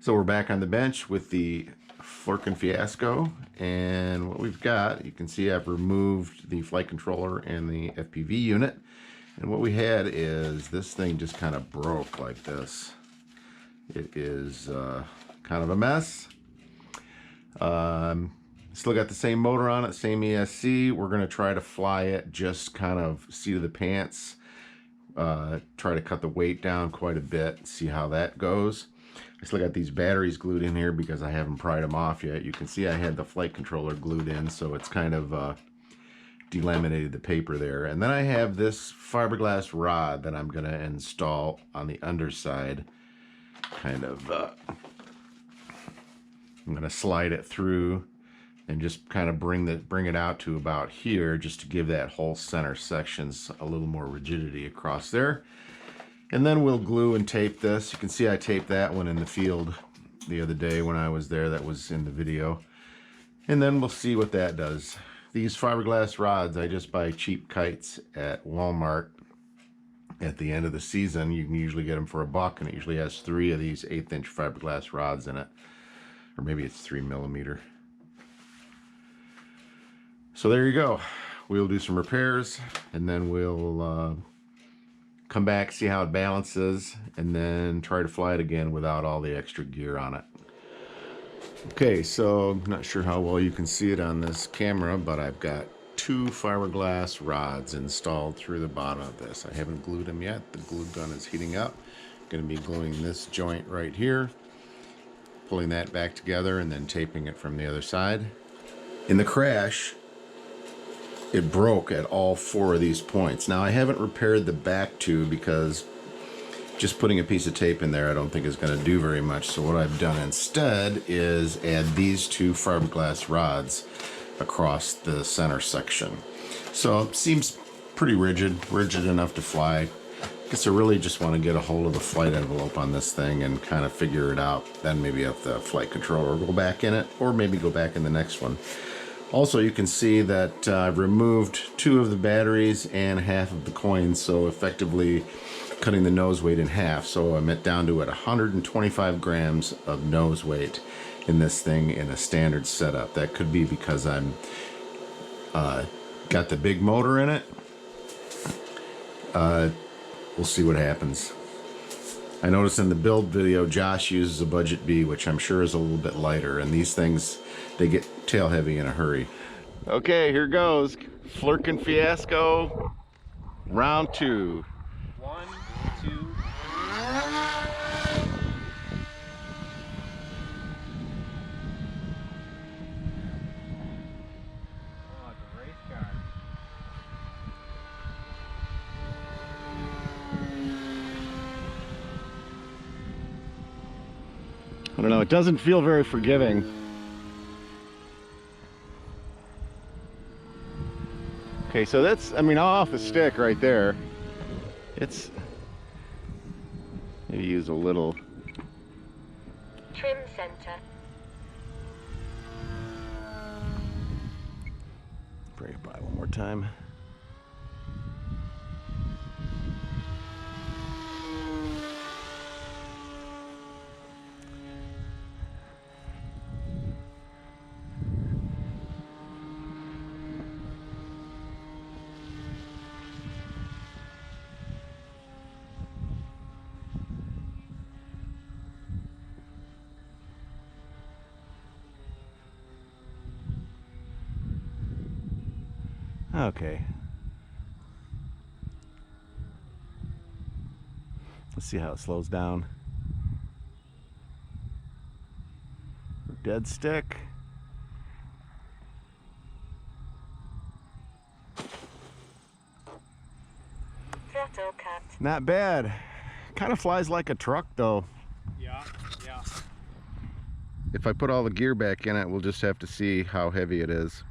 So we're back on the bench with the Flerken Fiasco, and what we've got, you can see I've removed the flight controller and the FPV unit, and what we had is this thing just kind of broke like this. It is kind of a mess. Still got the same motor on it, same ESC. We're going to try to fly it just kind of seat of the pants, try to cut the weight down quite a bit, see how that goes. I still got these batteries glued in here because I haven't pried them off yet. You can see I had the flight controller glued in, so it's kind of delaminated the paper there. And then I have this fiberglass rod that I'm going to install on the underside. Kind of, I'm going to slide it through and just kind of bring it out to about here, just to give that whole center section a little more rigidity across there. And then we'll glue and tape this. You can see I taped that one in the field the other day when I was there. That was in the video. And then we'll see what that does. These fiberglass rods, I just buy cheap kites at Walmart at the end of the season. You can usually get them for $1, and it usually has 3 of these 1/8" fiberglass rods in it. Or maybe it's 3mm. So there you go. We'll do some repairs, and then we'll come back, see how it balances, and then try to fly it again without all the extra gear on it. Okay, so I'm not sure how well you can see it on this camera, but I've got 2 fiberglass rods installed through the bottom of this. I haven't glued them yet. The glue gun is heating up. I'm going to be gluing this joint right here, pulling that back together, and then taping it from the other side. In the crash, it broke at all 4 of these points. Now I haven't repaired the back 2 because just putting a piece of tape in there I don't think is going to do very much. So what I've done instead is add these 2 fiberglass rods across the center section. So it seems pretty rigid enough to fly. I guess I really just want to get a hold of the flight envelope on this thing and kind of figure it out. Then maybe have the flight controller go back in it, or maybe go back in the next one. Also, you can see that I've removed 2 of the batteries and half of the coins, so effectively cutting the nose weight in half. So I'm down to 125 grams of nose weight in this thing in a standard setup. That could be because I'm got the big motor in it. We'll see what happens. I noticed in the build video Josh uses a Budget B, which I'm sure is a little bit lighter, and these things, they get tail heavy in a hurry. Okay, here goes. Flerken Fiasco, round 2. 1, 2. Oh, it's a race car. I don't know, it doesn't feel very forgiving. Okay, so that's, I mean, off the stick right there. It's, maybe use a little trim center. Bring it by one more time. Okay. Let's see how it slows down. Dead stick. Throttle cut. Not bad. Kind of flies like a truck though. Yeah. If I put all the gear back in it, we'll just have to see how heavy it is.